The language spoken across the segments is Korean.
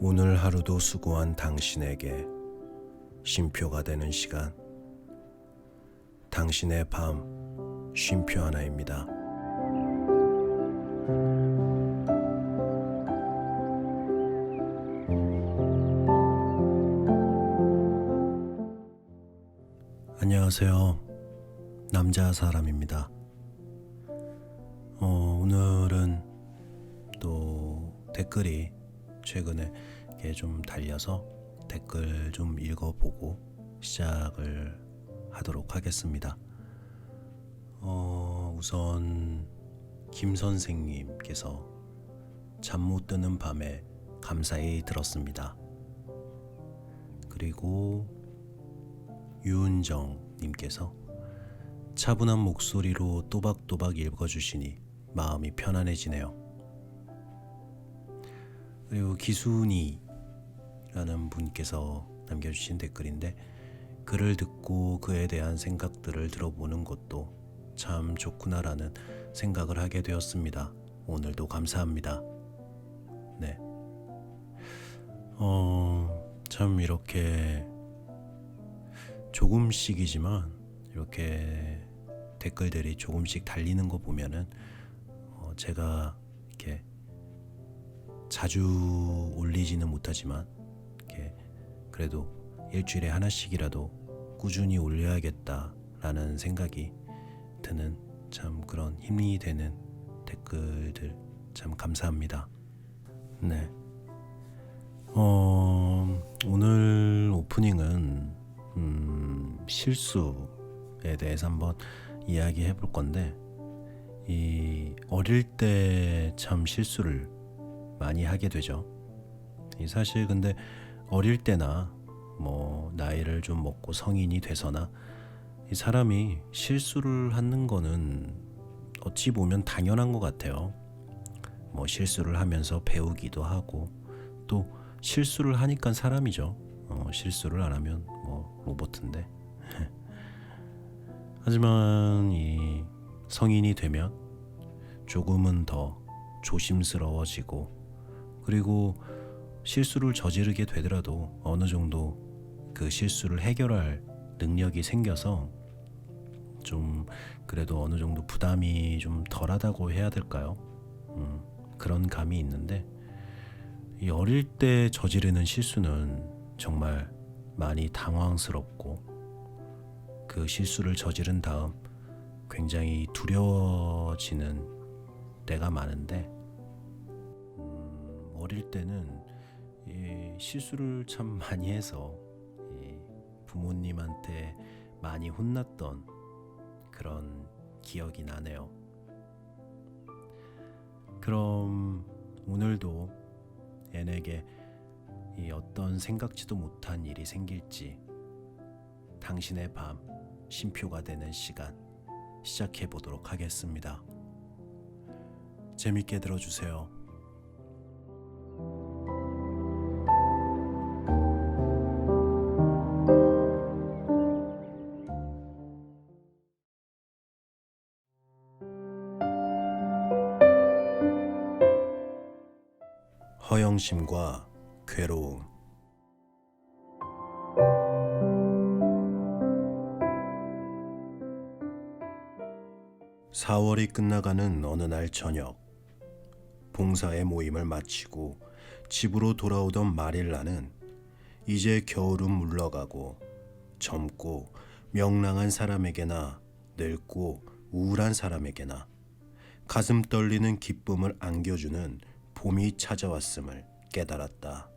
오늘 하루도 수고한 당신에게 쉼표가 되는 시간, 당신의 밤 쉼표 하나입니다. 안녕하세요. 남자 사람입니다. 오늘은 또 댓글이 최근에 좀 달려서 댓글 좀 읽어보고 시작을 하도록 하겠습니다. 우선 김 선생님께서 잠 못 드는 밤에 감사히 들었습니다. 그리고 유은정님께서 차분한 목소리로 또박또박 읽어주시니 마음이 편안해지네요. 그리고 기순이라는 분께서 남겨주신 댓글인데, 글을 듣고 그에 대한 생각들을 들어보는 것도 참 좋구나라는 생각을 하게 되었습니다. 오늘도 감사합니다. 네. 참 이렇게 조금씩이지만 이렇게 댓글들이 조금씩 달리는 거 보면은 제가 이렇게 자주 올리지는 못하지만 이렇게 그래도 일주일에 하나씩이라도 꾸준히 올려야겠다라는 생각이 드는 참 그런 힘이 되는 댓글들 참 감사합니다. 네. 오늘 오프닝은 실수에 대해서 한번 이야기해 볼 건데, 이 어릴 때 참 실수를 많이 하게 되죠. 사실 근데 어릴 때나 뭐 나이를 좀 먹고 성인이 돼서나 이 사람이 실수를 하는 거는 어찌 보면 당연한 것 같아요. 뭐 실수를 하면서 배우기도 하고, 또 실수를 하니까 사람이죠. 실수를 안 하면 뭐 로봇인데. 하지만 이 성인이 되면 조금은 더 조심스러워지고, 그리고 실수를 저지르게 되더라도 어느 정도 그 실수를 해결할 능력이 생겨서 좀 그래도 어느 정도 부담이 좀 덜하다고 해야 될까요? 그런 감이 있는데, 이 어릴 때 저지르는 실수는 정말 많이 당황스럽고, 그 실수를 저지른 다음 굉장히 두려워지는 때가 많은데, 어릴 때는 이 실수를 참 많이 해서 이 부모님한테 많이 혼났던 그런 기억이 나네요. 그럼 오늘도 N에게 이 어떤 생각지도 못한 일이 생길지 당신의 밤 쉼표가 되는 시간 시작해 보도록 하겠습니다. 재밌게 들어주세요. 허영심과 괴로움. 4월이 끝나가는 어느 날 저녁, 봉사의 모임을 마치고 집으로 돌아오던 마릴라는 이제 겨울은 물러가고 젊고 명랑한 사람에게나 늙고 우울한 사람에게나 가슴 떨리는 기쁨을 안겨주는 봄이 찾아왔음을 깨달았다.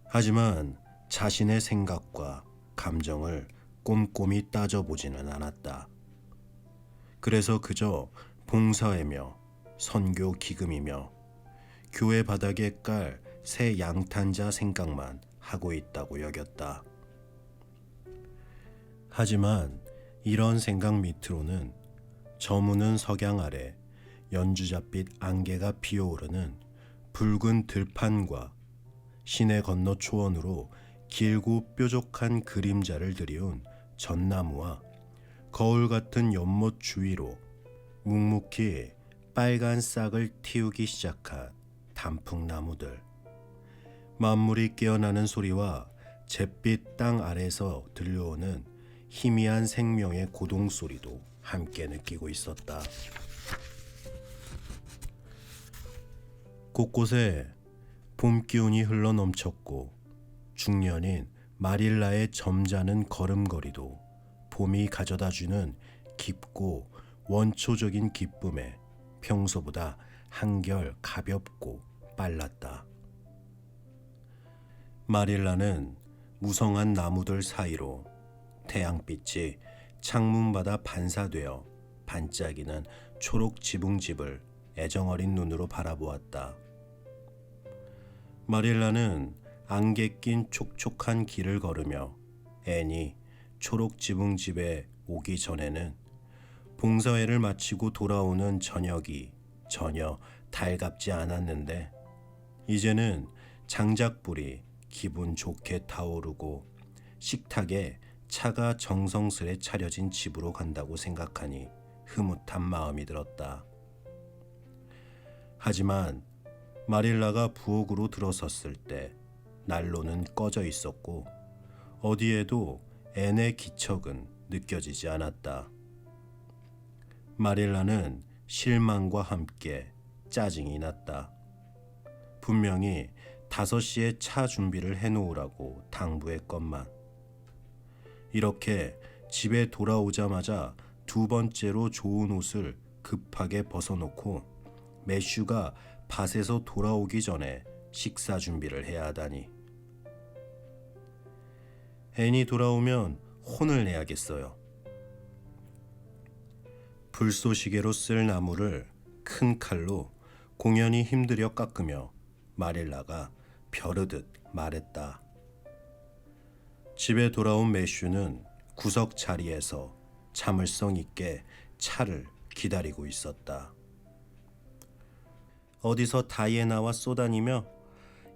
하지만 자신의 생각과 감정을 꼼꼼히 따져보지는 않았다. 그래서 그저 봉사회며 선교 기금이며 교회 바닥에 깔 새 양탄자 생각만 하고 있다고 여겼다. 하지만 이런 생각 밑으로는 저무는 석양 아래 연주잣빛 안개가 피어오르는 붉은 들판과 시내 건너 초원으로 길고 뾰족한 그림자를 들이운 전나무와 거울 같은 연못 주위로 묵묵히 빨간 싹을 틔우기 시작한 단풍나무들, 만물이 깨어나는 소리와 잿빛 땅 아래서 들려오는 희미한 생명의 고동 소리도 함께 느끼고 있었다. 곳곳에 봄 기운이 흘러 넘쳤고 중년인 마릴라의 점잖은 걸음걸이도 봄이 가져다주는 깊고 원초적인 기쁨에 평소보다 한결 가볍고 빨랐다. 마릴라는 무성한 나무들 사이로 태양빛이 창문바다 반사되어 반짝이는 초록 지붕집을 애정어린 눈으로 바라보았다. 마릴라는 안개 낀 촉촉한 길을 걸으며 앤이 초록 지붕집에 오기 전에는 봉사회를 마치고 돌아오는 저녁이 전혀 달갑지 않았는데 이제는 장작불이 기분 좋게 타오르고 식탁에 차가 정성스레 차려진 집으로 간다고 생각하니 흐뭇한 마음이 들었다. 하지만 마릴라가 부엌으로 들어섰을 때 난로는 꺼져 있었고 어디에도 앤의 기척은 느껴지지 않았다. 마릴라는 실망과 함께 짜증이 났다. 분명히 5시에 차 준비를 해놓으라고 당부했건만. 이렇게 집에 돌아오자마자 2번째로 좋은 옷을 급하게 벗어놓고 매슈가 밭에서 돌아오기 전에 식사 준비를 해야 하다니. 앤이 돌아오면 혼을 내야겠어요. 불쏘시개로 쓸 나무를 큰 칼로 공연히 힘들여 깎으며 마릴라가 벼르듯 말했다. 집에 돌아온 매슈는 구석 자리에서 참을성 있게 차를 기다리고 있었다. 어디서 다이애나와 쏘다니며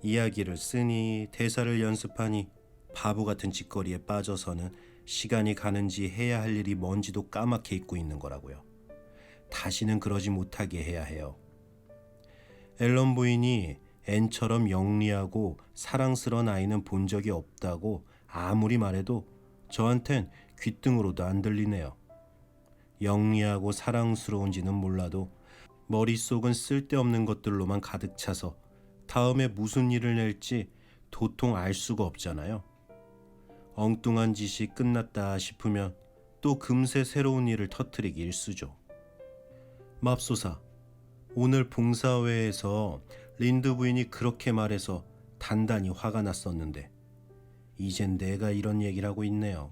이야기를 쓰니 대사를 연습하니 바보 같은 짓거리에 빠져서는 시간이 가는지 해야 할 일이 뭔지도 까맣게 잊고 있는 거라고요. 다시는 그러지 못하게 해야 해요. 앨런 부인이 앤처럼 영리하고 사랑스러운 아이는 본 적이 없다고 아무리 말해도 저한텐 귓등으로도 안 들리네요. 영리하고 사랑스러운지는 몰라도 머릿속은 쓸데없는 것들로만 가득 차서 다음에 무슨 일을 낼지 도통 알 수가 없잖아요. 엉뚱한 짓이 끝났다 싶으면 또 금세 새로운 일을 터뜨리기 일쑤죠. 맙소사, 오늘 봉사회에서 린드 부인이 그렇게 말해서 단단히 화가 났었는데 이젠 내가 이런 얘기를 하고 있네요.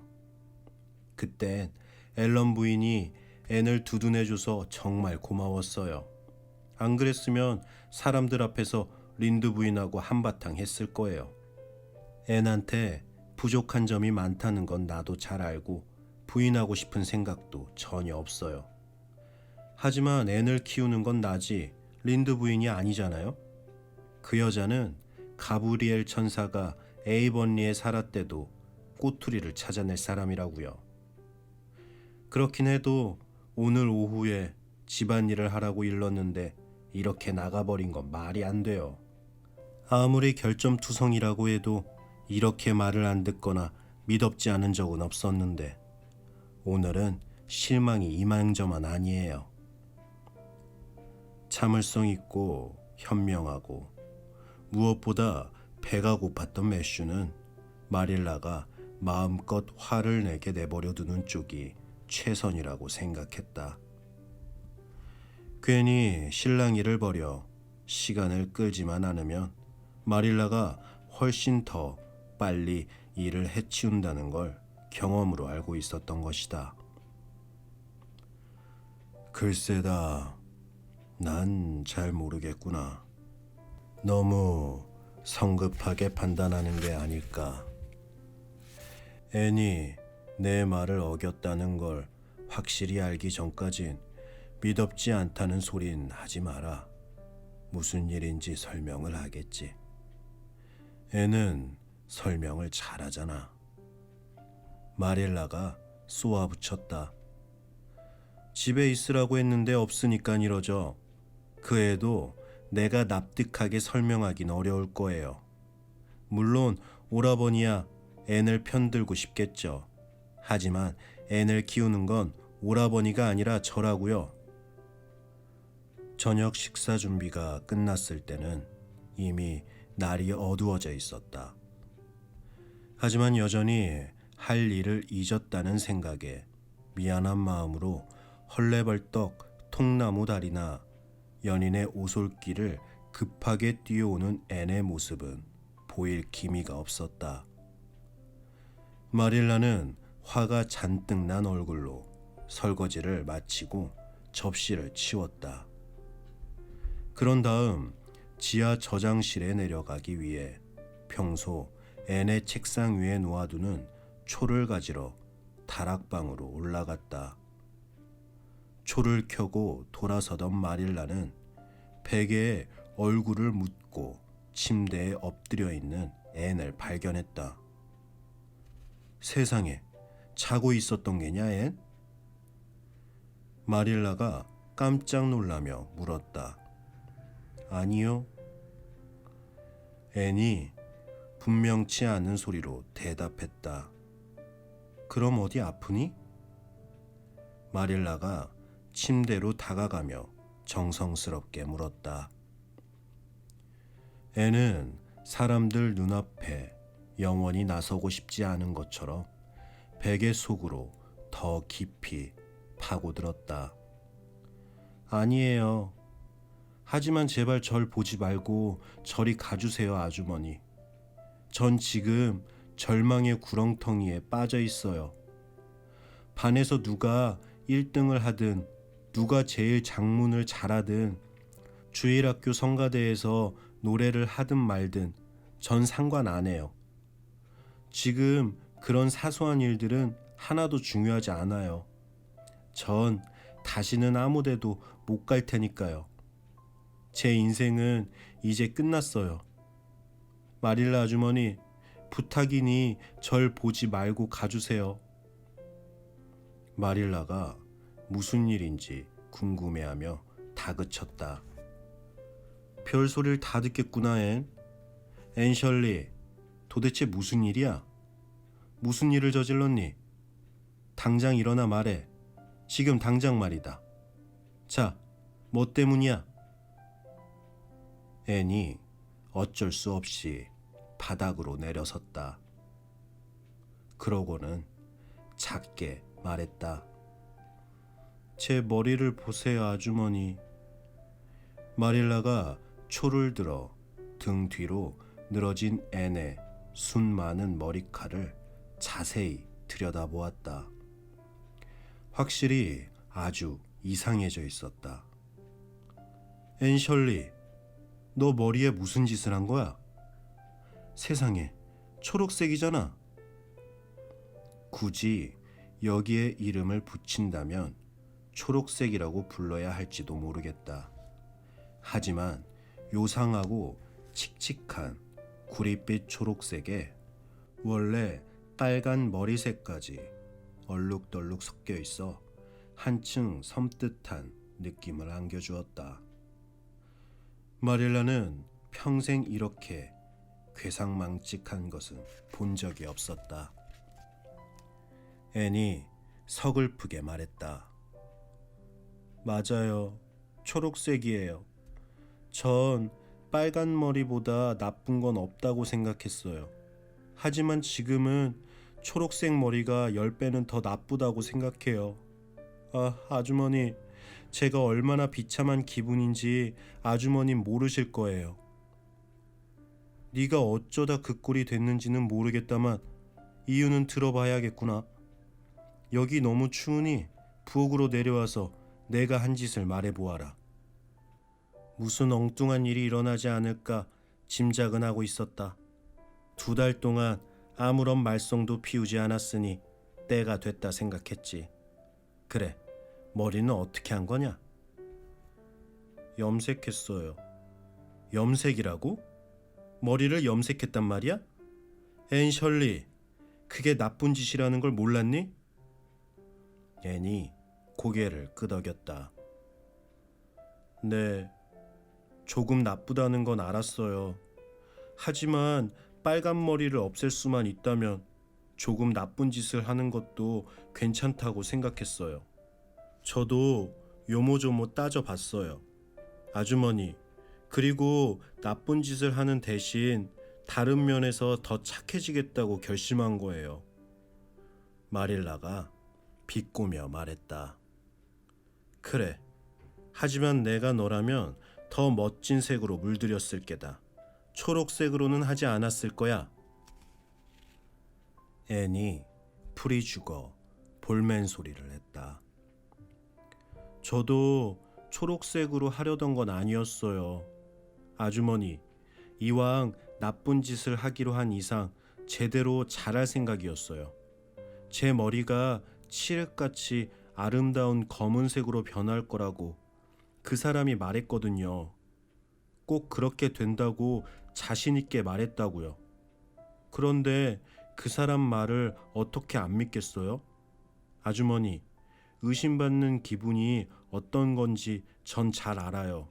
그땐 앨런 부인이 앤을 두둔해줘서 정말 고마웠어요. 안 그랬으면 사람들 앞에서 린드 부인하고 한바탕 했을 거예요. 앤한테 부족한 점이 많다는 건 나도 잘 알고 부인하고 싶은 생각도 전혀 없어요. 하지만 앤을 키우는 건 나지 린드 부인이 아니잖아요. 그 여자는 가브리엘 천사가 에이번리에 살았대도 꼬투리를 찾아낼 사람이라고요. 그렇긴 해도 오늘 오후에 집안일을 하라고 일렀는데 이렇게 나가버린 건 말이 안 돼요. 아무리 결점투성이라고 해도 이렇게 말을 안 듣거나 미덥지 않은 적은 없었는데 오늘은 실망이 이만저만 아니에요. 참을성 있고 현명하고 무엇보다 배가 고팠던 매슈는 마릴라가 마음껏 화를 내게 내버려 두는 쪽이 최선이라고 생각했다. 괜히 실랑이를 벌여 시간을 끌지만 않으면 마릴라가 훨씬 더 빨리 일을 해치운다는 걸 경험으로 알고 있었던 것이다. 글쎄다, 난 잘 모르겠구나. 너무 성급하게 판단하는 게 아닐까. 앤이 내 말을 어겼다는 걸 확실히 알기 전까진 미덥지 않다는 소린 하지 마라. 무슨 일인지 설명을 하겠지. 앤은 설명을 잘하잖아. 마릴라가 쏘아붙였다. 집에 있으라고 했는데 없으니까 이러죠. 그 애도 내가 납득하게 설명하긴 어려울 거예요. 물론 오라버니야 앤을 편들고 싶겠죠. 하지만 앤을 키우는 건 오라버니가 아니라 저라고요. 저녁 식사 준비가 끝났을 때는 이미 날이 어두워져 있었다. 하지만 여전히 할 일을 잊었다는 생각에 미안한 마음으로 헐레벌떡 통나무 다리나 연인의 오솔길을 급하게 뛰어오는 앤의 모습은 보일 기미가 없었다. 마릴라는 화가 잔뜩 난 얼굴로 설거지를 마치고 접시를 치웠다. 그런 다음 지하 저장실에 내려가기 위해 평소 앤의 책상 위에 놓아두는 초를 가지러 다락방으로 올라갔다. 초를 켜고 돌아서던 마릴라는 베개에 얼굴을 묻고 침대에 엎드려 있는 앤을 발견했다. 세상에, 자고 있었던 게냐, 앤? 마릴라가 깜짝 놀라며 물었다. 아니요. 앤이 분명치 않은 소리로 대답했다. 그럼 어디 아프니? 마릴라가 침대로 다가가며 정성스럽게 물었다. 앤은 사람들 눈앞에 영원히 나서고 싶지 않은 것처럼 베개 속으로 더 깊이 파고들었다. 아니에요. 하지만 제발 절 보지 말고 저리 가주세요, 아주머니. 전 지금 절망의 구렁텅이에 빠져 있어요. 반에서 누가 1등을 하든 누가 제일 장문을 잘하든 주일학교 성가대에서 노래를 하든 말든 전 상관 안 해요. 지금 그런 사소한 일들은 하나도 중요하지 않아요. 전 다시는 아무 데도 못 갈 테니까요. 제 인생은 이제 끝났어요. 마릴라 아주머니, 부탁이니 절 보지 말고 가주세요. 마릴라가 무슨 일인지 궁금해하며 다그쳤다. 별소리를 다 듣겠구나, 앤. 앤셜리, 도대체 무슨 일이야? 무슨 일을 저질렀니? 당장 일어나 말해. 지금 당장 말이다. 자, 뭐 때문이야? 앤이 어쩔 수 없이 바닥으로 내려섰다. 그러고는 작게 말했다. 제 머리를 보세요, 아주머니. 마릴라가 초를 들어 등 뒤로 늘어진 앤의 순 많은 머리칼을 자세히 들여다보았다. 확실히 아주 이상해져 있었다. 앤셜리, 너 머리에 무슨 짓을 한 거야? 세상에, 초록색이잖아. 굳이 여기에 이름을 붙인다면 초록색이라고 불러야 할지도 모르겠다. 하지만 요상하고 칙칙한 구릿빛 초록색에 원래 빨간 머리색까지 얼룩덜룩 섞여 있어 한층 섬뜩한 느낌을 안겨주었다. 마릴라는 평생 이렇게 괴상망측한 것은 본 적이 없었다. 앤이 서글프게 말했다. 맞아요. 초록색이에요. 전 빨간 머리보다 나쁜 건 없다고 생각했어요. 하지만 지금은 초록색 머리가 10배는 더 나쁘다고 생각해요. 아주머니, 제가 얼마나 비참한 기분인지 아주머님 모르실 거예요. 네가 어쩌다 그 꼴이 됐는지는 모르겠다만 이유는 들어봐야겠구나. 여기 너무 추우니 부엌으로 내려와서 내가 한 짓을 말해보아라. 무슨 엉뚱한 일이 일어나지 않을까 짐작은 하고 있었다. 2달 동안 아무런 말썽도 피우지 않았으니 때가 됐다 생각했지. 그래, 머리는 어떻게 한 거냐? 염색했어요. 염색이라고? 머리를 염색했단 말이야? 앤셜리, 그게 나쁜 짓이라는 걸 몰랐니? 앤이 고개를 끄덕였다. 네, 조금 나쁘다는 건 알았어요. 하지만 빨간 머리를 없앨 수만 있다면 조금 나쁜 짓을 하는 것도 괜찮다고 생각했어요. 저도 요모조모 따져봤어요. 아주머니, 그리고 나쁜 짓을 하는 대신 다른 면에서 더 착해지겠다고 결심한 거예요. 마릴라가 비꼬며 말했다. 그래, 하지만 내가 너라면 더 멋진 색으로 물들였을 게다. 초록색으로는 하지 않았을 거야. 앤이 풀이 죽어 볼멘 소리를 했다. 저도 초록색으로 하려던 건 아니었어요. 아주머니, 이왕 나쁜 짓을 하기로 한 이상 제대로 잘할 생각이었어요. 제 머리가 칠흑같이 아름다운 검은색으로 변할 거라고 그 사람이 말했거든요. 꼭 그렇게 된다고 자신 있게 말했다고요. 그런데 그 사람 말을 어떻게 안 믿겠어요? 아주머니, 의심받는 기분이 어떤 건지 전 잘 알아요.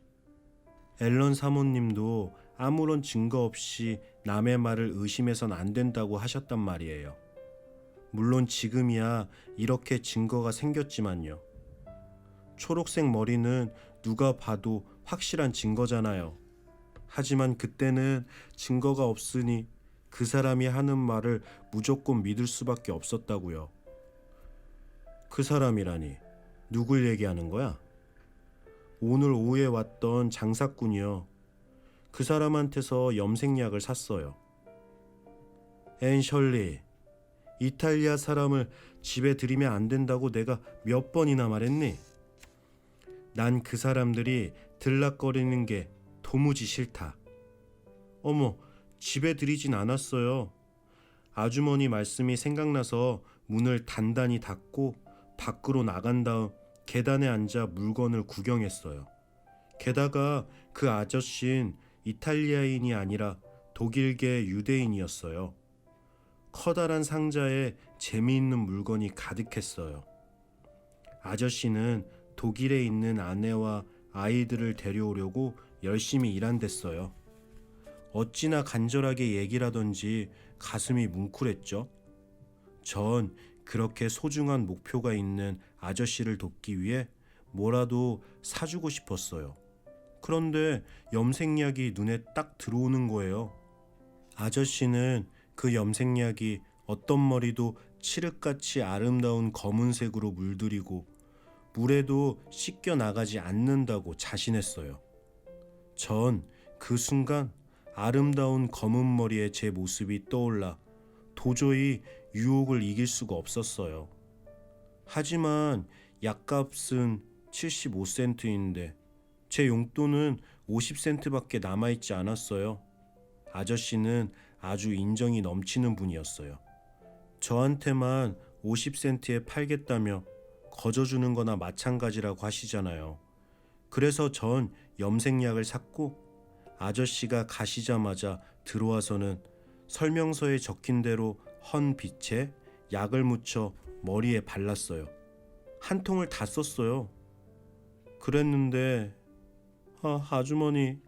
앨런 사모님도 아무런 증거 없이 남의 말을 의심해선 안 된다고 하셨단 말이에요. 물론 지금이야 이렇게 증거가 생겼지만요. 초록색 머리는 누가 봐도 확실한 증거잖아요. 하지만 그때는 증거가 없으니 그 사람이 하는 말을 무조건 믿을 수밖에 없었다고요. 그 사람이라니 누굴 얘기하는 거야? 오늘 오후에 왔던 장사꾼이요. 그 사람한테서 염색약을 샀어요. 앤 셜리, 이탈리아 사람을 집에 들이면 안 된다고 내가 몇 번이나 말했니? 난 그 사람들이 들락거리는 게 도무지 싫다. 어머, 집에 들이진 않았어요. 아주머니 말씀이 생각나서 문을 단단히 닫고 밖으로 나간 다음 계단에 앉아 물건을 구경했어요. 게다가 그 아저씨는 이탈리아인이 아니라 독일계 유대인이었어요. 커다란 상자에 재미있는 물건이 가득했어요. 아저씨는 독일에 있는 아내와 아이들을 데려오려고 열심히 일한댔어요. 어찌나 간절하게 얘기를 하던지 가슴이 뭉클했죠. 전 그렇게 소중한 목표가 있는 아저씨를 돕기 위해 뭐라도 사주고 싶었어요. 그런데 염색약이 눈에 딱 들어오는 거예요. 아저씨는 그 염색약이 어떤 머리도 칠흑같이 아름다운 검은색으로 물들이고 물에도 씻겨 나가지 않는다고 자신했어요. 전 그 순간 아름다운 검은 머리의 제 모습이 떠올라 도저히 유혹을 이길 수가 없었어요. 하지만 약값은 75센트인데 제 용돈은 50센트밖에 남아있지 않았어요. 아저씨는 아주 인정이 넘치는 분이었어요. 저한테만 50센트에 팔겠다며 거저주는 거나 마찬가지라고 하시잖아요. 그래서 전 염색약을 샀고 아저씨가 가시자마자 들어와서는 설명서에 적힌 대로 헌 빛에 약을 묻혀 머리에 발랐어요. 한 통을 다 썼어요. 그랬는데 아주머니,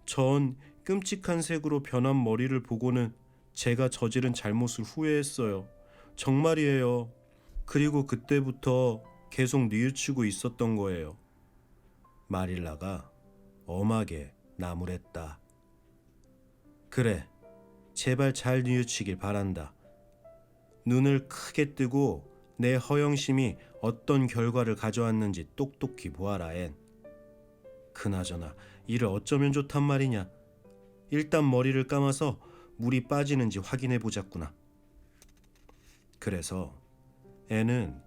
전 끔찍한 색으로 변한 머리를 보고는 제가 저지른 잘못을 후회했어요. 정말이에요. 그리고 그때부터 계속 뉘우치고 있었던 거예요. 마릴라가 엄하게 나무랬다. 그래, 제발 잘 뉘우치길 바란다. 눈을 크게 뜨고 내 허영심이 어떤 결과를 가져왔는지 똑똑히 보아라, 앤. 그나저나 이를 어쩌면 좋단 말이냐. 일단 머리를 감아서 물이 빠지는지 확인해 보자꾸나. 그래서 앤은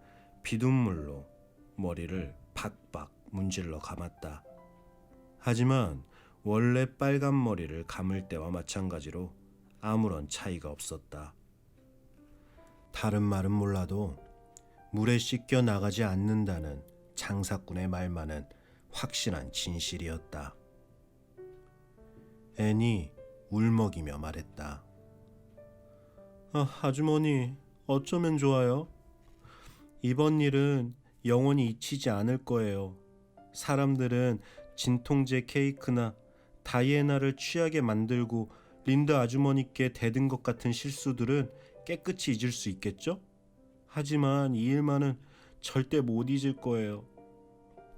비눗물로 머리를 박박 문질러 감았다. 하지만 원래 빨간 머리를 감을 때와 마찬가지로 아무런 차이가 없었다. 다른 말은 몰라도 물에 씻겨 나가지 않는다는 장사꾼의 말만은 확실한 진실이었다. 앤이 울먹이며 말했다. 아주머니, 어쩌면 좋아요? 이번 일은 영원히 잊히지 않을 거예요. 사람들은 진통제 케이크나 다이애나를 취하게 만들고 린다 아주머니께 대든 것 같은 실수들은 깨끗이 잊을 수 있겠죠? 하지만 이 일만은 절대 못 잊을 거예요.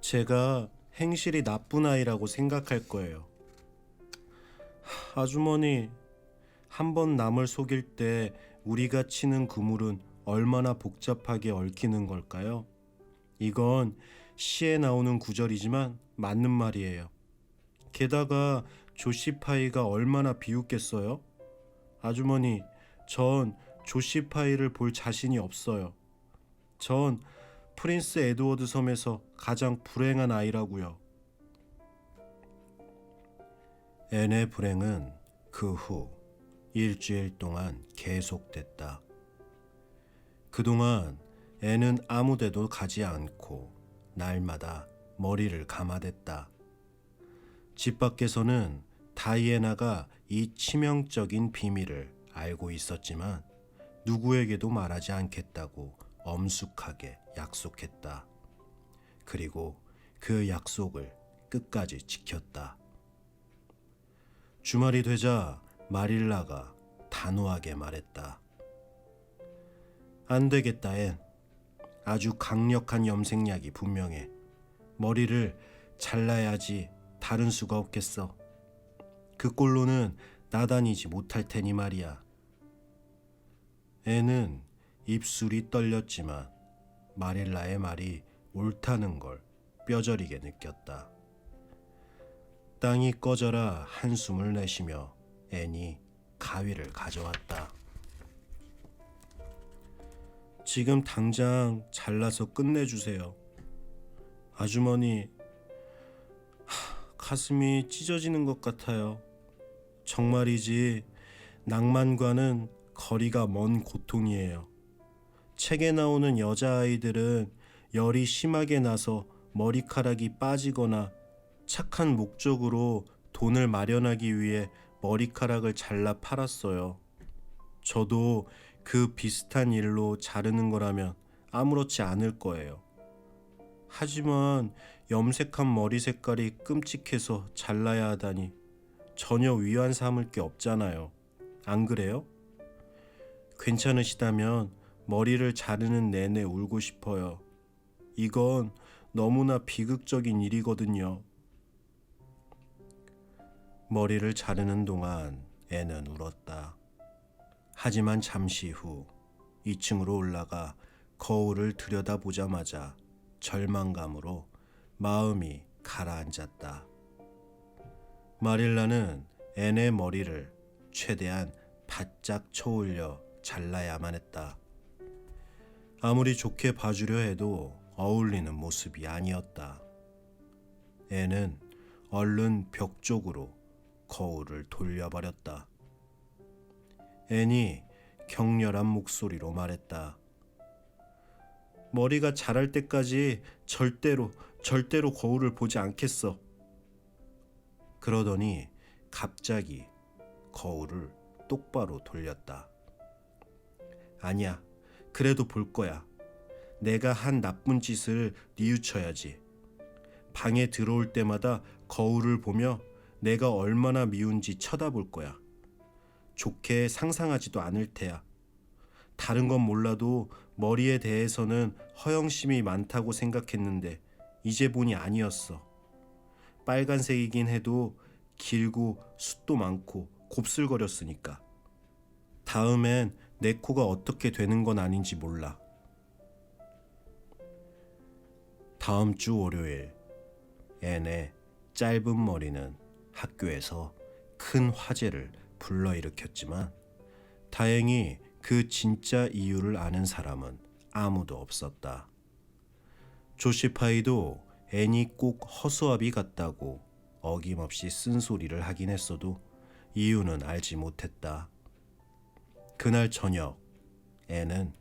제가 행실이 나쁜 아이라고 생각할 거예요. 아주머니, 한 번 남을 속일 때 우리가 치는 그물은 얼마나 복잡하게 얽히는 걸까요? 이건 시에 나오는 구절이지만 맞는 말이에요. 게다가 조시파이가 얼마나 비웃겠어요? 아주머니, 전 조시파이를 볼 자신이 없어요. 전 프린스 에드워드 섬에서 가장 불행한 아이라고요. 앤의 불행은 그 후 일주일 동안 계속됐다. 그동안 앤은 아무데도 가지 않고 날마다 머리를 감아댔다. 집 밖에서는 다이애나가 이 치명적인 비밀을 알고 있었지만 누구에게도 말하지 않겠다고 엄숙하게 약속했다. 그리고 그 약속을 끝까지 지켰다. 주말이 되자 마릴라가 단호하게 말했다. 안 되겠다, 앤. 아주 강력한 염색약이 분명해. 머리를 잘라야지 다른 수가 없겠어. 그 꼴로는 나다니지 못할 테니 말이야. 앤은 입술이 떨렸지만 마릴라의 말이 옳다는 걸 뼈저리게 느꼈다. 땅이 꺼져라 한숨을 내쉬며 앤이 가위를 가져왔다. 지금 당장 잘라서 끝내주세요. 아주머니, 가슴이 찢어지는 것 같아요. 정말이지 낭만과는 거리가 먼 고통이에요. 책에 나오는 여자아이들은 열이 심하게 나서 머리카락이 빠지거나 착한 목적으로 돈을 마련하기 위해 머리카락을 잘라 팔았어요. 저도 그 비슷한 일로 자르는 거라면 아무렇지 않을 거예요. 하지만 염색한 머리 색깔이 끔찍해서 잘라야 하다니 전혀 위안 삼을 게 없잖아요. 안 그래요? 괜찮으시다면 머리를 자르는 내내 울고 싶어요. 이건 너무나 비극적인 일이거든요. 머리를 자르는 동안 애는 울었다. 하지만 잠시 후 2층으로 올라가 거울을 들여다보자마자 절망감으로 마음이 가라앉았다. 마릴라는 앤의 머리를 최대한 바짝 쳐올려 잘라야만 했다. 아무리 좋게 봐주려 해도 어울리는 모습이 아니었다. 앤은 얼른 벽 쪽으로 거울을 돌려버렸다. 앤이 격렬한 목소리로 말했다. 머리가 자랄 때까지 절대로 거울을 보지 않겠어. 그러더니 갑자기 거울을 똑바로 돌렸다. 아니야, 그래도 볼 거야. 내가 한 나쁜 짓을 뉘우쳐야지. 방에 들어올 때마다 거울을 보며 내가 얼마나 미운지 쳐다볼 거야. 좋게 상상하지도 않을 테야. 다른 건 몰라도 머리에 대해서는 허영심이 많다고 생각했는데 이제 보니 아니었어. 빨간색이긴 해도 길고 숱도 많고 곱슬거렸으니까. 다음엔 내 코가 어떻게 되는 건 아닌지 몰라. 다음 주 월요일, 앤의 짧은 머리는 학교에서 큰 화제를 불러일으켰지만 다행히 그 진짜 이유를 아는 사람은 아무도 없었다. 조시파이도 앤이 꼭 허수아비 같다고 어김없이 쓴소리를 하긴 했어도 이유는 알지 못했다. 그날 저녁, 앤은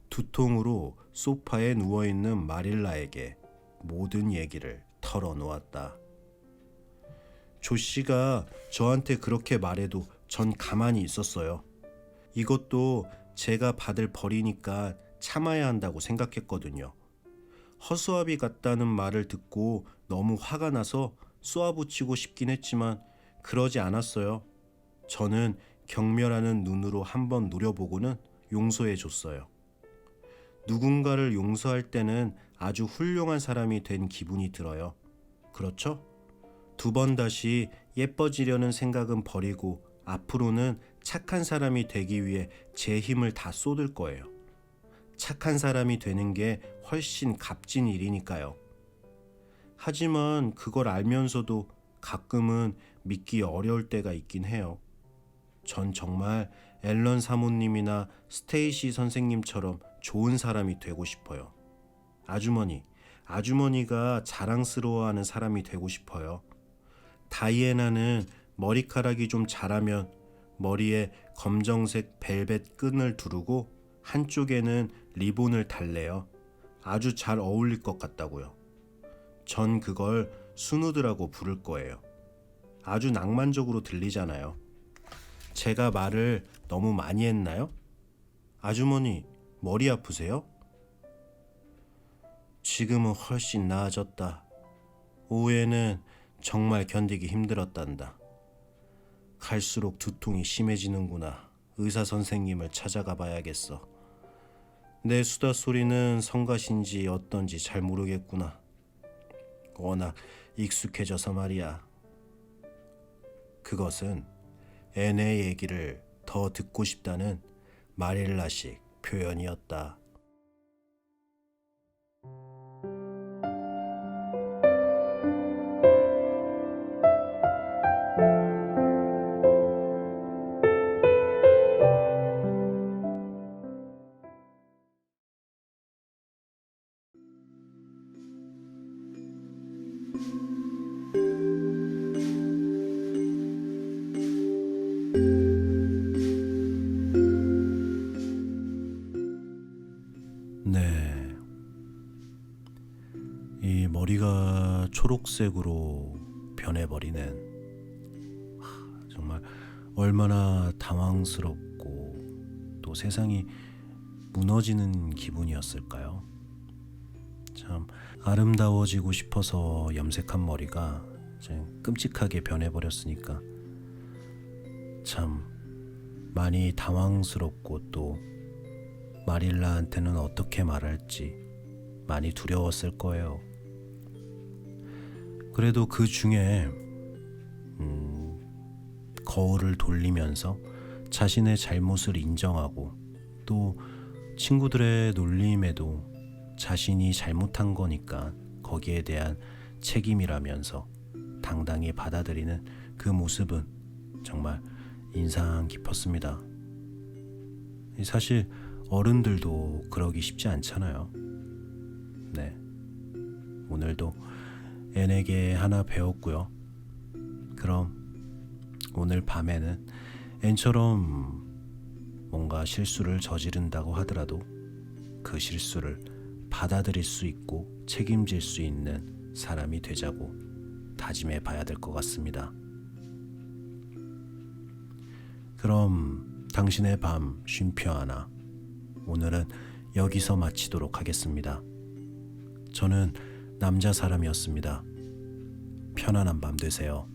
두통으로 소파에 누워있는 마릴라에게 모든 얘기를 털어놓았다. 조씨가 저한테 그렇게 말해도 전 가만히 있었어요. 이것도 제가 받을 벌이니까 참아야 한다고 생각했거든요. 허수아비 같다는 말을 듣고 너무 화가 나서 쏘아붙이고 싶긴 했지만 그러지 않았어요. 저는 경멸하는 눈으로 한번 노려보고는 용서해 줬어요. 누군가를 용서할 때는 아주 훌륭한 사람이 된 기분이 들어요. 그렇죠? 두 번 다시 예뻐지려는 생각은 버리고 앞으로는 착한 사람이 되기 위해 제 힘을 다 쏟을 거예요. 착한 사람이 되는 게 훨씬 값진 일이니까요. 하지만 그걸 알면서도 가끔은 믿기 어려울 때가 있긴 해요. 전 정말 앨런 사모님이나 스테이시 선생님처럼 좋은 사람이 되고 싶어요. 아주머니가 자랑스러워하는 사람이 되고 싶어요. 다이애나는 머리카락이 좀 자라면 머리에 검정색 벨벳 끈을 두르고 한쪽에는 리본을 달래요. 아주 잘 어울릴 것 같다고요. 전 그걸 스누드라고 부를 거예요. 아주 낭만적으로 들리잖아요. 제가 말을 너무 많이 했나요? 아주머니, 머리 아프세요? 지금은 훨씬 나아졌다. 오후에는 정말 견디기 힘들었단다. 갈수록 두통이 심해지는구나. 의사 선생님을 찾아가 봐야겠어. 내 수다 소리는 성가신지 어떤지 잘 모르겠구나. 워낙 익숙해져서 말이야. 그것은 애네 얘기를 더 듣고 싶다는 마릴라식 표현이었다. 네, 이 머리가 초록색으로 변해버리는 정말 얼마나 당황스럽고 또 세상이 무너지는 기분이었을까요? 참 아름다워지고 싶어서 염색한 머리가 이제 끔찍하게 변해버렸으니까 참 많이 당황스럽고 또 마릴라한테는 어떻게 말할지 많이 두려웠을 거예요. 그래도 그 중에 거울을 돌리면서 자신의 잘못을 인정하고 또 친구들의 놀림에도 자신이 잘못한 거니까 거기에 대한 책임이라면서 당당히 받아들이는 그 모습은 정말 인상 깊었습니다. 사실 어른들도 그러기 쉽지 않잖아요. 네, 오늘도 앤에게 하나 배웠고요. 그럼 오늘 밤에는 앤처럼 뭔가 실수를 저지른다고 하더라도 그 실수를 받아들일 수 있고 책임질 수 있는 사람이 되자고 다짐해 봐야 될 것 같습니다. 그럼 당신의 밤 쉼표 하나 오늘은 여기서 마치도록 하겠습니다. 저는 남자 사람이었습니다. 편안한 밤 되세요.